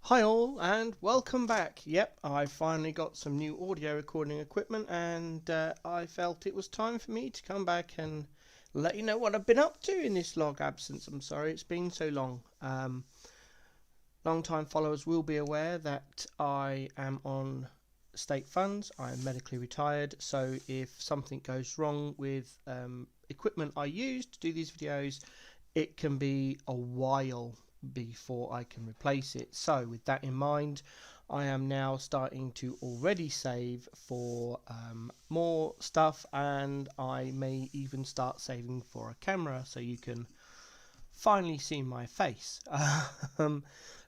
Hi all and welcome back. Yep, I finally got some new audio recording equipment and I felt it was time for me to come back and let you know what I've been up to in this long absence. I'm sorry it's been so long. Long-time followers will be aware that I am on state funds. I am medically retired, so if something goes wrong with equipment I use to do these videos, it can be a while before I can replace it. So with that in mind, I am now starting to already save for more stuff, and I may even start saving for a camera so you can finally see my face.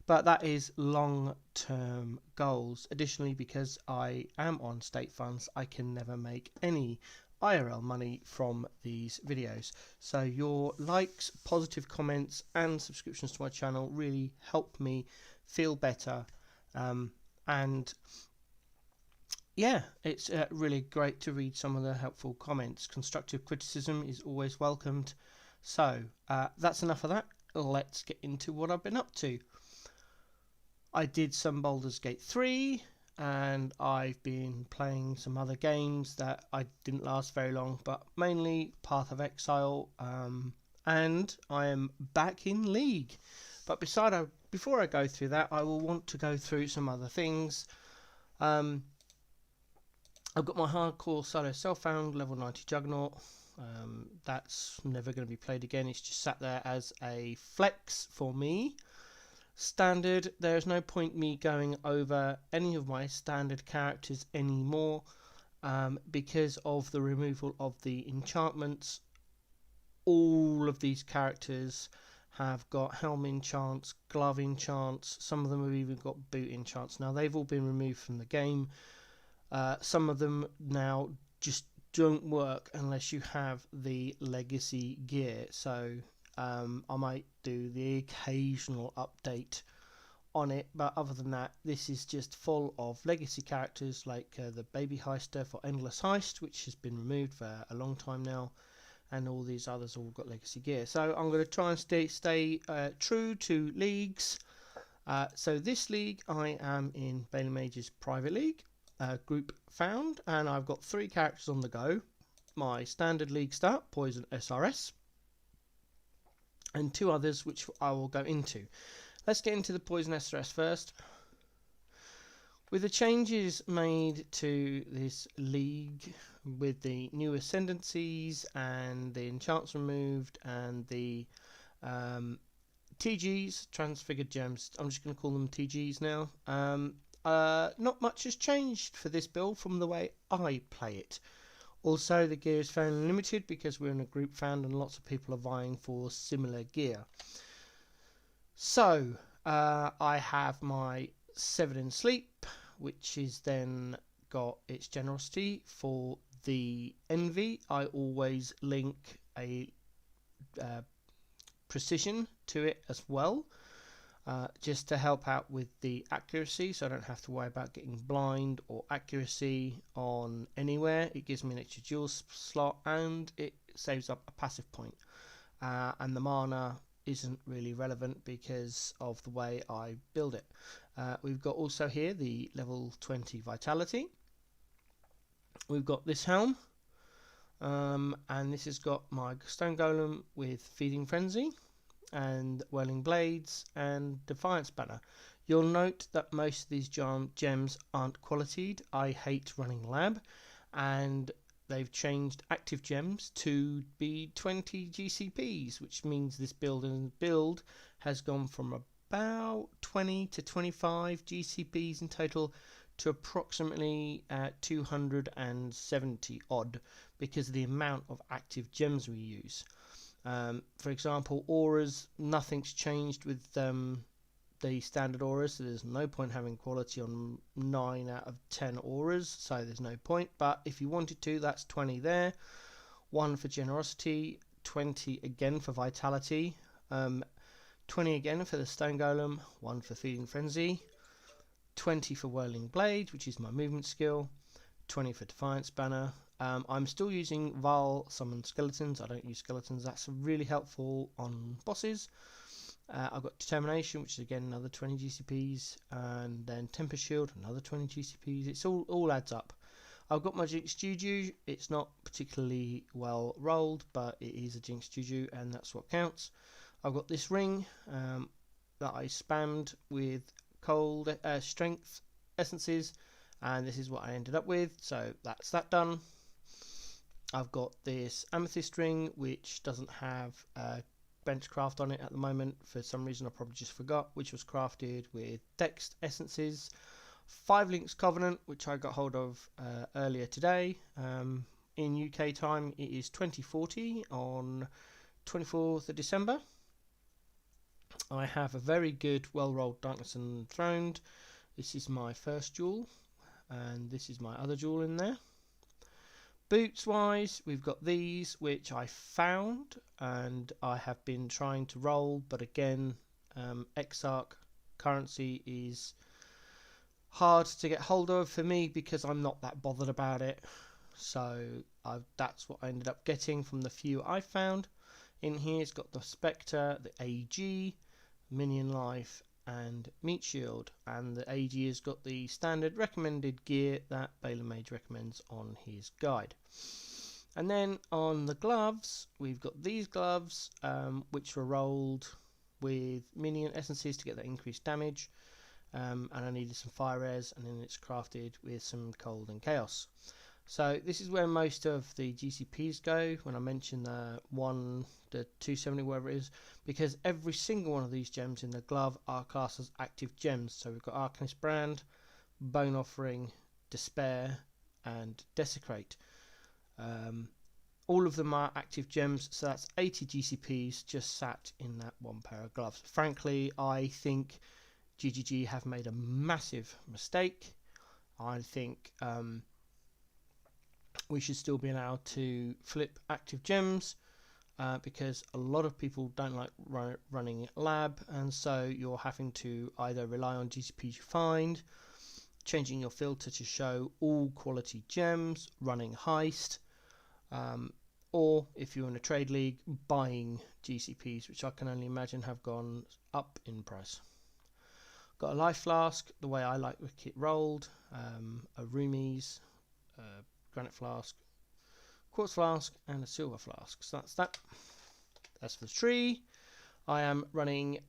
But that is long-term goals. Additionally, because I am on state funds, I can never make any IRL money from these videos. So your likes, positive comments and subscriptions to my channel really help me feel better. And yeah, it's really great to read some of the helpful comments. Constructive criticism is always welcomed. So that's enough of that. Let's get into what I've been up to. I did some Baldur's Gate 3, and I've been playing some other games that I didn't last very long, but mainly Path of Exile, and I am back in League. But before I go through that, I will want to go through some other things. I've got my hardcore solo self-found level 90 Juggernaut. That's never going to be played again. It's just sat there as a flex for me. Standard, there's no point me going over any of my standard characters anymore because of the removal of the enchantments. All of these characters have got helm enchants, glove enchants, some of them have even got boot enchants. Now they've all been removed from the game. Some of them now just don't work unless you have the legacy gear, so I might do the occasional update on it, but other than that, this is just full of legacy characters like the baby heister for Endless Heist, which has been removed for a long time now, and all these others all got legacy gear. So I'm going to try and stay true to leagues. So this league I am in Bailey Mage's private league, group found, and I've got 3 characters on the go. My standard league start, Poison SRS, and 2 others which I will go into. Let's get into the Poison SRS first. With the changes made to this league, with the new ascendancies and the enchants removed and the TGs, transfigured gems, I'm just going to call them TGs now, not much has changed for this build from the way I play it. Also, the gear is fairly limited because we're in a group found and lots of people are vying for similar gear. So, I have my 7 in Sleep, which is then got its generosity. For the Envy, I always link a precision to it as well, just to help out with the accuracy, so I don't have to worry about getting blind or accuracy on anywhere. It gives me an extra dual slot and it saves up a passive point, and the mana isn't really relevant because of the way I build it. We've got also here the level 20 vitality. We've got this helm, and this has got my stone golem with feeding frenzy and whirling blades and defiance banner. You'll note that most of these gems aren't qualitied. I hate running lab, and they've changed active gems to be 20 GCPs, which means this build has gone from about 20 to 25 GCPs in total to approximately 270 odd because of the amount of active gems we use. For example, auras, nothing's changed with the standard auras, so there's no point having quality on 9 out of 10 auras, so there's no point. But if you wanted to, that's 20 there, 1 for generosity, 20 again for vitality, 20 again for the stone golem, 1 for feeding frenzy, 20 for whirling blade, which is my movement skill, 20 for defiance banner. I'm still using Val summon skeletons. I don't use skeletons. That's really helpful on bosses. I've got Determination, which is again another 20 GCPs, and then Temper Shield, another 20 GCPs. It's all adds up. I've got my Jinx Juju. It's not particularly well rolled, but it is a Jinx Juju, and that's what counts. I've got this ring that I spammed with cold strength essences, and this is what I ended up with. So that's that done. I've got this amethyst ring, which doesn't have benchcraft on it at the moment. For some reason I probably just forgot, which was crafted with Dex essences. 5 Links Covenant, which I got hold of earlier today. In UK time it is 2040 on 24th of December. I have a very good well rolled Darkness Enthroned. This is my first jewel, and this is my other jewel in there. Boots wise, we've got these, which I found and I have been trying to roll, but again, Exarch currency is hard to get hold of for me because I'm not that bothered about it. So that's what I ended up getting from the few I found. In here it's got the Spectre, the AG, Minion Life and Meat Shield, and the AG has got the standard recommended gear that Baylor Mage recommends on his guide. And then on the gloves, we've got these gloves which were rolled with minion essences to get that increased damage, and I needed some fire res, and then it's crafted with some cold and chaos. So this is where most of the GCPs go when I mention the 270, whatever it is, because every single one of these gems in the glove are classed as active gems. So we've got Arcanist Brand, Bone Offering, Despair and Desecrate. All of them are active gems, so that's 80 GCPs just sat in that one pair of gloves. Frankly, I think GGG have made a massive mistake. I think we should still be allowed to flip active gems because a lot of people don't like running lab, and so you're having to either rely on GCPs you find, changing your filter to show all quality gems, running Heist, or if you're in a trade league, buying GCPs, which I can only imagine have gone up in price. Got a life flask, the way I like the kit rolled, a Rumies, granite flask, quartz flask and a silver flask. So that's that. As for the tree, I am running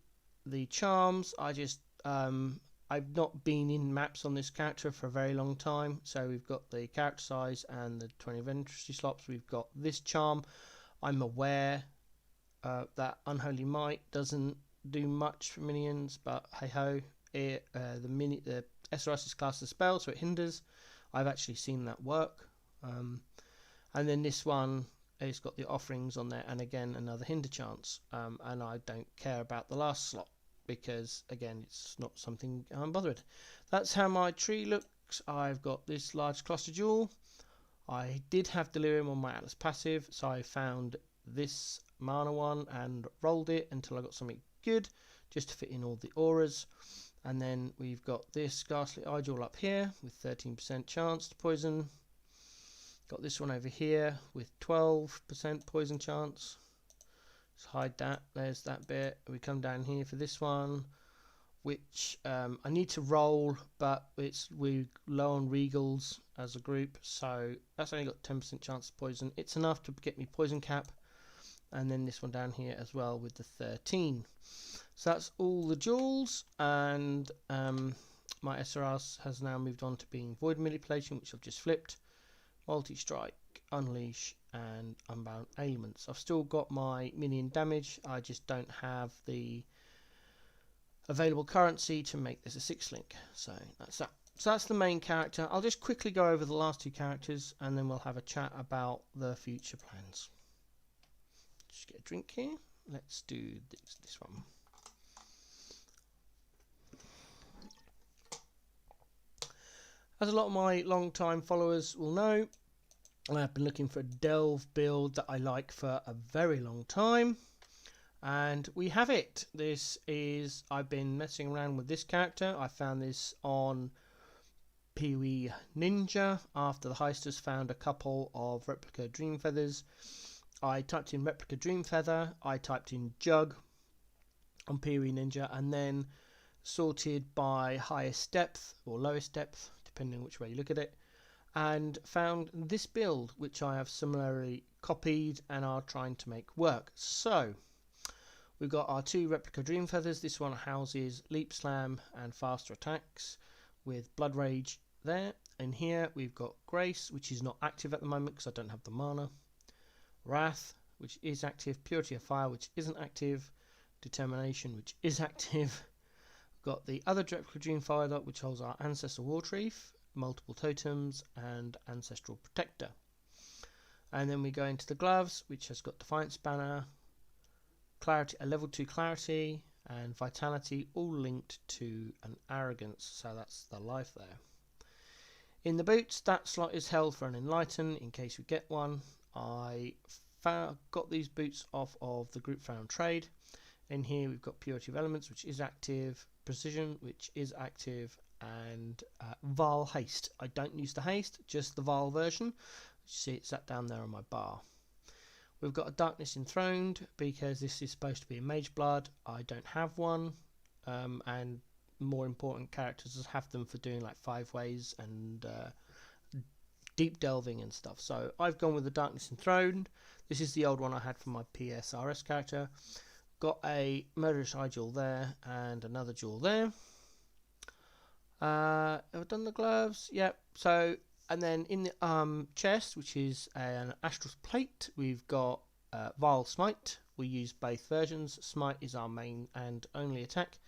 the charms. I've not been in maps on this character for a very long time, so we've got the character size and the 20 inventory slots. We've got this charm. I'm aware that Unholy Might doesn't do much for minions, but hey ho, the SRS is classed as a spell, so it hinders. I've actually seen that work. And then this one has got the offerings on there, and again another hinder chance, and I don't care about the last slot because again it's not something I'm bothered. That's how my tree looks. I've got this large cluster jewel. I did have Delirium on my Atlas passive, so I found this mana one and rolled it until I got something good just to fit in all the auras. And then we've got this Ghastly Eye Jewel up here with 13% chance to poison. Got this one over here with 12% poison chance. Let's hide that. There's that bit. We come down here for this one, which I need to roll, but we're low on regals as a group, so that's only got 10% chance of poison. It's enough to get me poison cap. And then this one down here as well with the 13. So that's all the jewels, and my SRS has now moved on to being Void Manipulation, which I've just flipped. Multi-Strike, Unleash and Unbound Ailments. I've still got my minion damage, I just don't have the available currency to make this a 6-link. So that's that. So that's the main character. I'll just quickly go over the last 2 characters and then we'll have a chat about the future plans. Just get a drink here. Let's do this one. As a lot of my long-time followers will know, I've been looking for a Delve build that I like for a very long time, and we have it. I've been messing around with this character. I found this on PoE Ninja after the Heisters found a couple of replica Dream Feathers. I typed in replica Dream Feather, I typed in Jugg, on PoE Ninja, and then sorted by highest depth or lowest depth, depending on which way you look at it, and found this build, which I have similarly copied and are trying to make work. So we've got our 2 replica Dream Feathers. This one houses Leap Slam and faster attacks with Blood Rage there. And here we've got Grace, which is not active at the moment because I don't have the mana. Wrath, which is active. Purity of Fire, which isn't active. Determination, which is active. We've got the other replica Dream Feather, which holds our Ancestor Wartrief, multiple totems, and Ancestral Protector. And then we go into the gloves, which has got Defiance Banner, Clarity, a level 2 Clarity, and Vitality, all linked to an Arrogance, so that's the life there. In the boots, that slot is held for an Enlighten in case we get one. I got these boots off of the group found trade. In here we've got Purity of Elements, which is active, Precision, which is active, and Vaal Haste. I don't use the Haste, just the Vaal version. You see it sat down there on my bar. We've got a Darkness Enthroned because this is supposed to be a Mage Blood. I don't have one, and more important characters have them for doing like 5 ways and deep delving and stuff. So I've gone with the Darkness Enthroned. This is the old one I had for my PSRS character. Got a Murderous Eye Jewel there and another jewel there. Have I done the gloves? Yep. So, and then in the chest, which is an Astral's Plate, we've got Vile Smite. We use both versions. Smite is our main and only attack.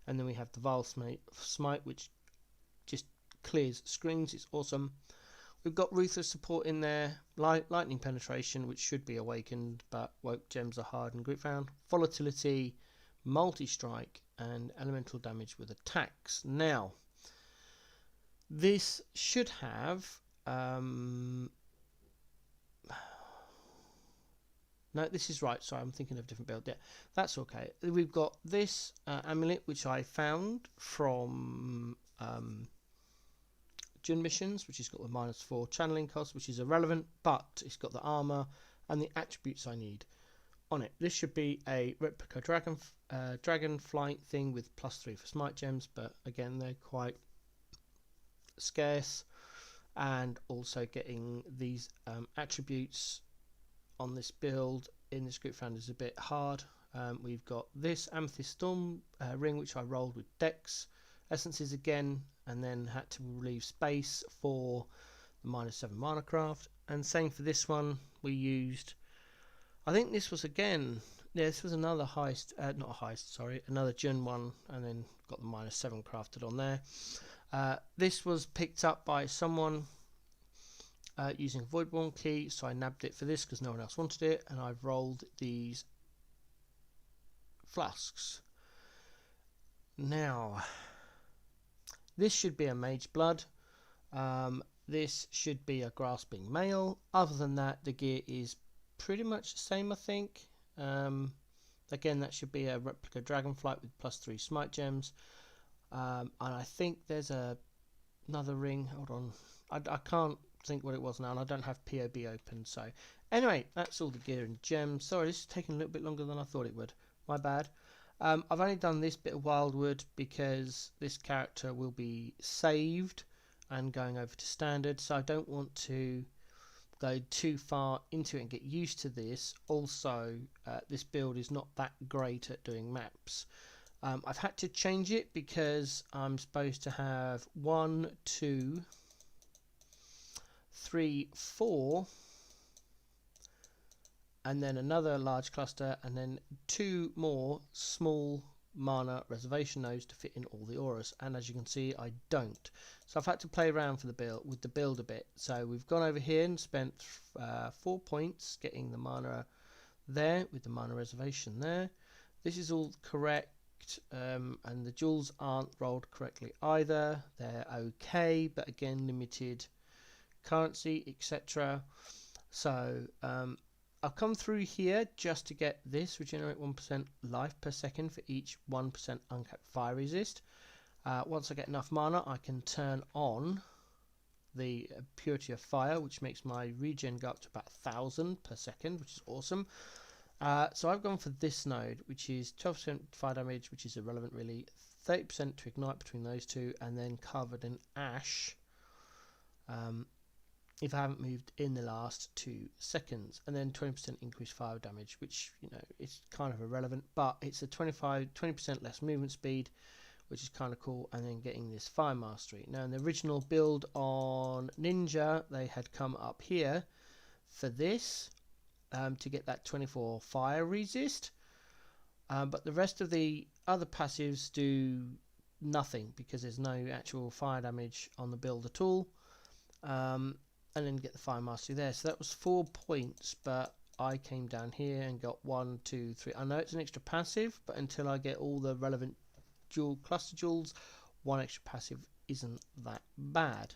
And then we have the Vile Smite, which just clears screens. It's awesome. We've got Ruthless Support in there. Lightning Penetration, which should be awakened, but woke gems are hard and group found. Volatility, Multi-Strike, and Elemental Damage with attacks. Now, this should have... No, this is right. Sorry, I'm thinking of a different build. Yeah, that's okay. We've got this amulet, which I found from Jun missions, which has got the -4 channeling cost, which is irrelevant, but it's got the armor and the attributes I need on it. This should be a replica dragon flight thing with +3 for smite gems, but again, they're quite scarce. And also getting these attributes on this build in this group found is a bit hard. We've got this Amethyst Storm ring, which I rolled with Dex essences again, and then had to leave space for the -7 mana craft. And same for this one, we used, I think this was again, yeah, this was another heist, not a heist, sorry, another Jun one, and then got the -7 crafted on there. This was picked up by someone using a Voidborn key, so I nabbed it for this because no one else wanted it, and I've rolled these flasks. Now, this should be a Mage Blood. This should be a Grasping Male. Other than that, the gear is pretty much the same, I think. Again, that should be a replica Dragonflight with +3 smite gems. And I think there's another ring. Hold on. I can't think what it was now, and I don't have POB open. So anyway, that's all the gear and gems. Sorry, this is taking a little bit longer than I thought it would. My bad. I've only done this bit of Wildwood because this character will be saved and going over to standard, so I don't want to go too far into it and get used to this. Also, this build is not that great at doing maps. I've had to change it because I'm supposed to have 1, 2, 3, 4, and then another large cluster, and then 2 more small mana reservation nodes to fit in all the auras. And as you can see, I don't. So I've had to play around for the build with the build a bit. So we've gone over here and spent 4 points getting the mana there with the mana reservation there. This is all correct, and the jewels aren't rolled correctly either. They're okay, but again, limited currency, etc. So I'll come through here just to get this, regenerate 1% life per second for each 1% uncapped fire resist. Once I get enough mana, I can turn on the Purity of Fire, which makes my regen go up to about 1000 per second, which is awesome. So I've gone for this node, which is 12% fire damage, which is irrelevant really, 30% to ignite between those two, and then covered in ash if I haven't moved in the last 2 seconds, and then 20% increased fire damage, which, you know, is kind of irrelevant, but it's a 20% less movement speed, which is kind of cool, and then getting this fire mastery. Now in the original build on Ninja, they had come up here for this to get that 24 fire resist, but the rest of the other passives do nothing because there's no actual fire damage on the build at all. And then get the fire mastery there. So that was 4 points, but I came down here and got 1, 2, 3. I know it's an extra passive, but until I get all the relevant cluster jewels, 1 extra passive isn't that bad.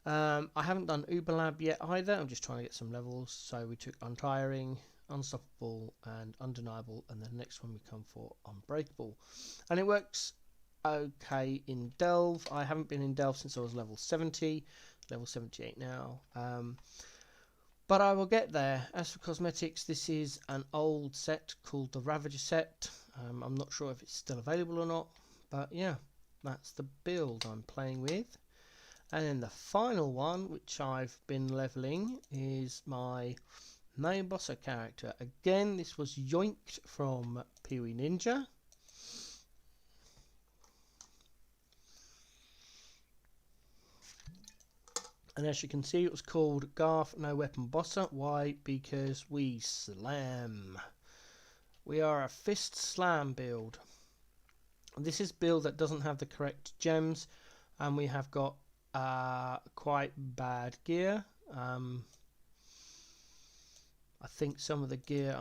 I haven't done Uber Lab yet either. I'm just trying to get some levels. So we took Untiring, Unstoppable, and Undeniable, and the next one we come for Unbreakable. And it works okay in Delve. I haven't been in Delve since I was level 70. Level 78 now, but I will get there. As for cosmetics, this is an old set called the Ravager set. I'm not sure if it's still available or not, but yeah, that's the build I'm playing with. And then the final one, which I've been leveling, is my main bosser character. Again, this was yoinked from PoE Ninja. And as you can see, it was called Garth No Weapon Bosser. Why? Because we slam. We are a fist slam build. This is a build that doesn't have the correct gems, and we have got quite bad gear. I think some of the gear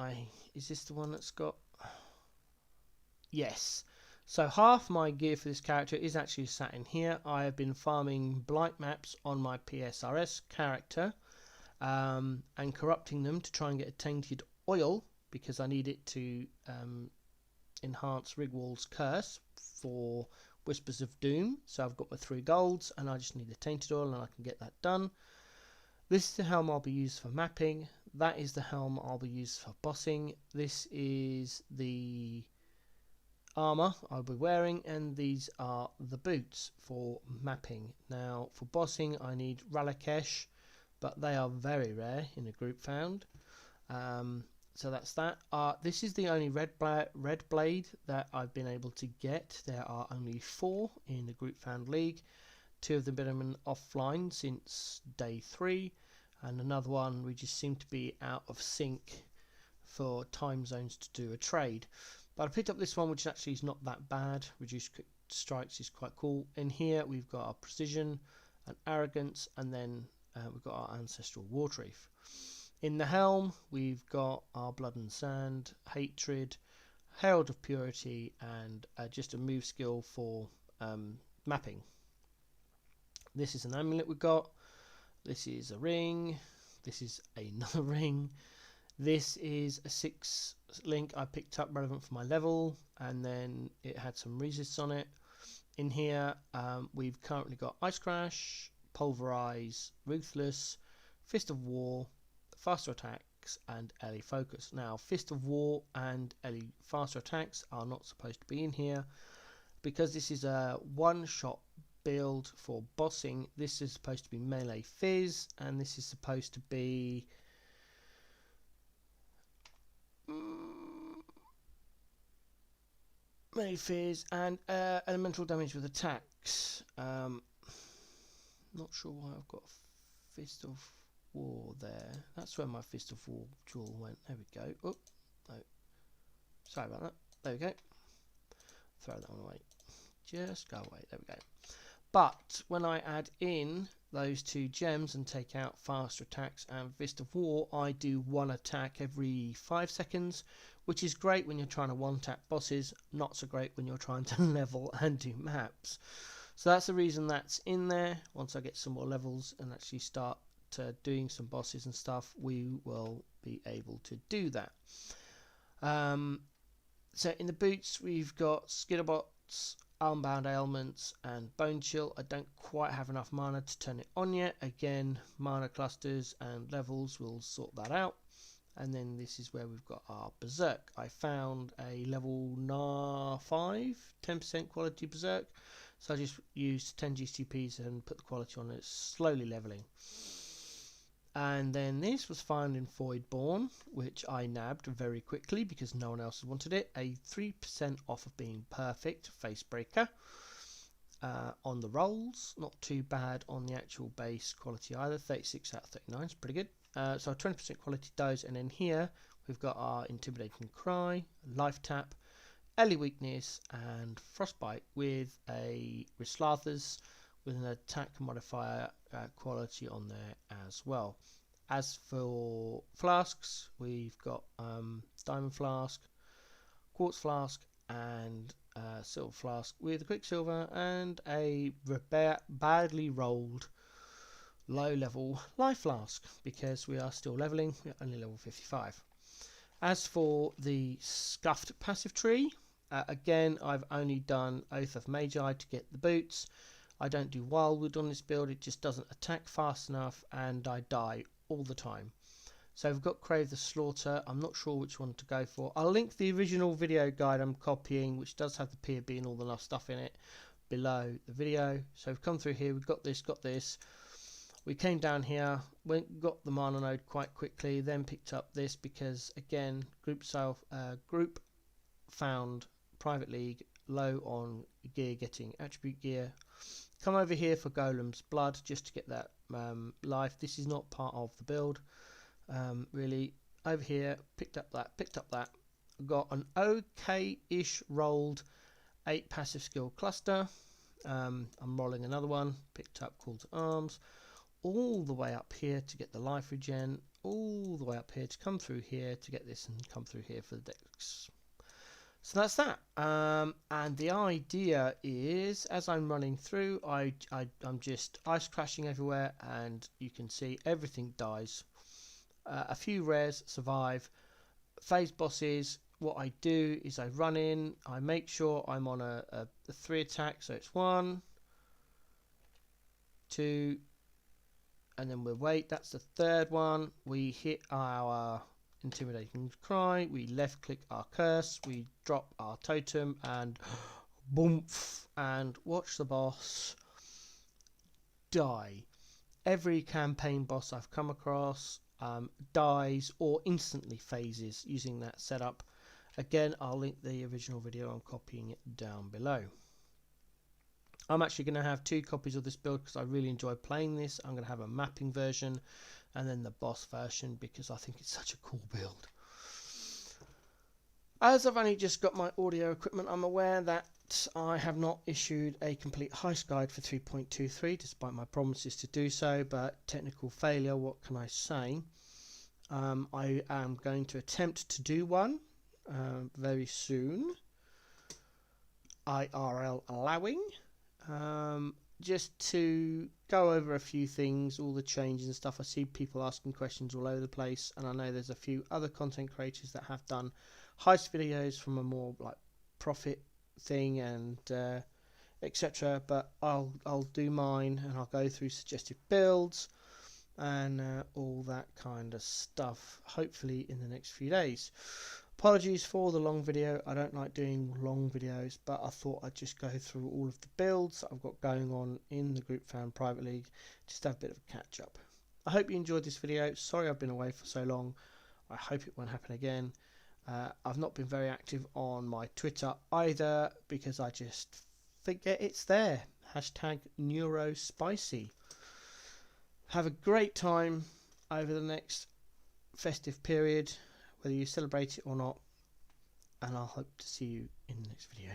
is this the one that's got? Yes. So half my gear for this character is actually sat in here. I have been farming blight maps on my PSRS character and corrupting them to try and get a tainted oil because I need it to enhance Rigwald's curse for Whispers of Doom. So I've got my 3 golds and I just need the tainted oil and I can get that done. This is the helm I'll be used for mapping. That is the helm I'll be used for bossing. This is the armor I'll be wearing, and these are the boots for mapping. Now for bossing I need Ralakesh, but they are very rare in a group found, so that's that. This is the only red blade that I've been able to get. There are only 4 in the group found league. 2 of them have been offline since day 3, and another one we just seem to be out of sync for time zones to do a trade. But I picked up this one, which actually is not that bad. Reduced quick strikes is quite cool. In here we've got our precision and arrogance, and then we've got our ancestral wartreef. In the helm we've got our blood and sand, hatred, herald of purity, and just a move skill for mapping. This is an amulet we've got. This is a ring. This is another ring. This is a 6 link I picked up relevant for my level, and then it had some resists on it. In here we've currently got Ice Crash, Pulverize, Ruthless, Fist of War, Faster Attacks, and Ellie Focus. Now Fist of War and Ellie Faster Attacks are not supposed to be in here because this is a one-shot build for bossing. This is supposed to be melee fizz, and this is supposed to be melee fizz and elemental damage with attacks. Not sure why I've got Fist of War there. That's where my Fist of War jewel went. There we go. Oh, no. Sorry about that. There we go. Throw that one away. Just go away. There we go. But when I add in those 2 gems and take out faster attacks and Fist of War, I do 1 attack every 5 seconds, which is great when you're trying to one-tap bosses, not so great when you're trying to level and do maps. So that's the reason that's in there. Once I get some more levels and actually start doing some bosses and stuff, we will be able to do that. So in the boots we've got Skitterbots, Armbound Ailments, and Bone Chill. I don't quite have enough mana to turn it on yet. Again, mana clusters and levels will sort that out. And then this is where we've got our Berserk. I found a level 5, 10% quality Berserk. So I just used 10 GCPs and put the quality on it, slowly leveling. And then this was found in Voidborn, which I nabbed very quickly because no one else wanted it. A 3% off of being perfect Facebreaker on the rolls. Not too bad on the actual base quality either. 36 out of 39 is pretty good. So 20% quality dose, and then here we've got our Intimidating Cry, Life Tap, Ellie Weakness, and Frostbite with a Slathers with an attack modifier quality on there as well. As for flasks, we've got Diamond Flask, Quartz Flask, and Silver Flask with a Quicksilver and a badly rolled low level Life Flask because we are still leveling. We're only level 55. As for the Scuffed passive tree, again I've only done Oath of Magi to get the boots. I don't do Wildwood on this build, it just doesn't attack fast enough and I die all the time. So we've got Crave the Slaughter. I'm not sure which one to go for. I'll link the original video guide I'm copying, which does have the POB and all the last stuff in it, below the video. So we've come through here, we've got this. We came down here, got the mana node quite quickly, then picked up this because again group found private league, low on gear, getting attribute gear. Come over here for Golem's Blood just to get that life. This is not part of the build really. Over here picked up that, got an okay-ish rolled 8 passive skill cluster. I'm rolling another one, picked up Call to Arms, all the way up here to get the life regen, all the way up here to come through here to get this, and come through here for the dex. So that's that. And the idea is, as I'm running through, I'm just ice crashing everywhere, and you can see everything dies. A few rares survive. Phase bosses, what I do is I run in, I make sure I'm on a 3 attack, so it's 1, 2, and then we'll wait. That's the third one. We hit our Intimidating Cry, we left click our curse, we drop our totem, and boom, and watch the boss die. Every campaign boss I've come across dies or instantly phases using that setup. Again, I'll link the original video, I'm copying it down below. I'm actually going to have 2 copies of this build because I really enjoy playing this. I'm going to have a mapping version and then the boss version because I think it's such a cool build. As I've only just got my audio equipment, I'm aware that I have not issued a complete heist guide for 3.23 despite my promises to do so, but technical failure, what can I say? I am going to attempt to do one very soon, IRL allowing. Just to go over a few things, all the changes and stuff. I see people asking questions all over the place, and I know there's a few other content creators that have done heist videos from a more like profit thing and etc. But I'll do mine, and I'll go through suggested builds and all that kind of stuff, hopefully in the next few days. Apologies for the long video, I don't like doing long videos, but I thought I'd just go through all of the builds that I've got going on in the Group Fan Private League, just to have a bit of a catch up. I hope you enjoyed this video. Sorry I've been away for so long, I hope it won't happen again. I've not been very active on my Twitter either because I just forget it's there. Hashtag NeuroSpicy. Have a great time over the next festive period, whether you celebrate it or not, and I'll hope to see you in the next video.